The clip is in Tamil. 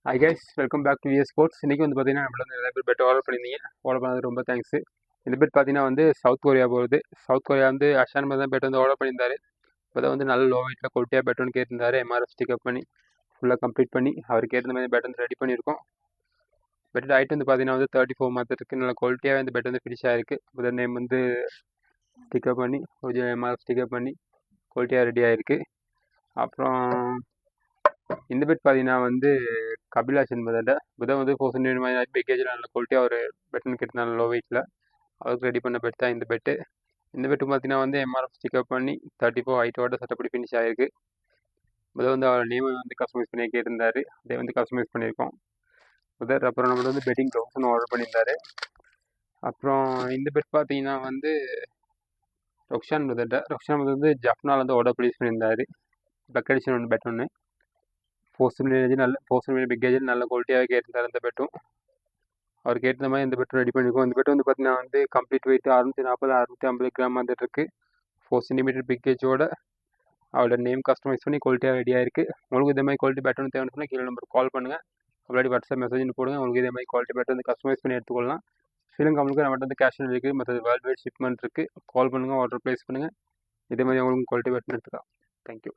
Hi guys, welcome back to VS sports. இன்றைக்கி வந்து பார்த்தீங்கன்னா நம்மள வந்து நிறைய பேர் பெட் ஆர்டர் பண்ணியிருந்தீங்க. ஆர்டர் பண்ணது ரொம்ப தேங்க்ஸ். இந்த பெட் பார்த்தீங்கன்னா வந்து சவுத் கொரியா போகுது. சவுத் கொரியா வந்து அஷான் தான் பெட் வந்து ஆர்டர் பண்ணியிருந்தாரு. இப்போ தான் வந்து நல்ல லோ வெயிட்டில் குவாலிட்டியாக பெட் ஒன்று கேட்டிருந்தாரு. எம்ஆர்எஃப் ஸ்டிக்கப் பண்ணி ஃபுல்லாக கம்ப்ளீட் பண்ணி அவருக்கு ஏற்ற மாதிரி பெட் வந்து ரெடி பண்ணியிருக்கோம். பெட் ஹைட் வந்து பார்த்தீங்கன்னா வந்து 34 மாதம் இருக்குது. நல்ல குவாலிட்டியாக இந்த பெட் வந்து ஃபினிஷ் ஆகிருக்கு. புதர் நேம் வந்து ஸ்டிக்கப் பண்ணி ஒரிஜினல் எம்ஆர்எஃப் ஸ்டிக்கப் பண்ணி குவாலிட்டியாக ரெடி ஆகிருக்கு. அப்புறம் இந்த பெட் பார்த்தீங்கன்னா வந்து கபிலாஷ் என்பதை புதன் வந்து 400 மாதிரி பேக்கேஜில் நல்ல குவாலிட்டியாக ஒரு பெட்னு கேட்டிருந்தாங்க லோ வெயிட்டில். அவருக்கு ரெடி பண்ண பெட் தான் இந்த பெட்டு. இந்த பெட்டு பார்த்தீங்கன்னா வந்து எம்ஆர்எஃப் ஸ்டிக்கப் பண்ணி 34 ஹைட்டோட சட்டப்படி ஃபினிஷ் ஆகிருக்கு. புதன் வந்து அவர் நேம் வந்து கஸ்டமைஸ் பண்ணி கேட்டிருந்தாரு. அதே வந்து கஸ்டமைஸ் பண்ணியிருக்கோம் புதர். அப்புறம் நம்மளோட வந்து பெட்டிங் க்ளவுஸ் ஒன்று ஆர்டர் பண்ணியிருந்தாரு. அப்புறம் இந்த பெட் பார்த்தீங்கன்னா வந்து ரொக்ஷான் ரொக்ஷான் வந்து ஜப்னால் வந்து ஆர்டர் ப்ளேஸ் பண்ணியிருந்தாரு. பக் அடிஷன் ஒன்று பெட் ஒன்று 4 பிக்கேஜில் நல்ல குவாலிட்டியாக கேட்டிருந்தார் அந்த பெட்டும். அவருக்கு ஏற்ற மாதிரி இந்த பெட்டும் ரெடி பண்ணியிருக்கோம். இந்த பெட் வந்து பார்த்தீங்கன்னா வந்து கம்ப்ளீட் வெயிட் 640 650 கிராம் வந்துட்டு இருக்கு. 4 சென்டிமீட்டர் பிக்கேஜோட அவரோட நேம் கஸ்டமைஸ் பண்ணி குவாலிட்டியாக ரெடியாக இருக்குது. உங்களுக்கு இதே மாதிரி குவாலிட்டி பேட் வந்து தேவைன்னு கீழே நம்பர் கால் பண்ணுங்கள். அப்படி வாட்ஸ்அப் மெசேஜ் போடுங்க. உங்களுக்கு இதே மாதிரி குவாலிட்டி பேட் வந்து கஸ்டமைஸ் பண்ணி எடுத்துக்கொள்ளலாம். ஸ்ரீலங்காவுக்கு நம்மகிட்ட வந்து கேஷ் ஆன் இருக்குது. மற்றது வேர்ல்டு வைட் ஷிப்மெண்ட் இருக்குது. கால் பண்ணுங்கள், ஆர்டர் ப்ளேஸ் பண்ணுங்கள். இதே மாதிரி உங்களுக்கு குவாலிட்டி பேட் எடுத்துக்கலாம். தேங்க்யூ.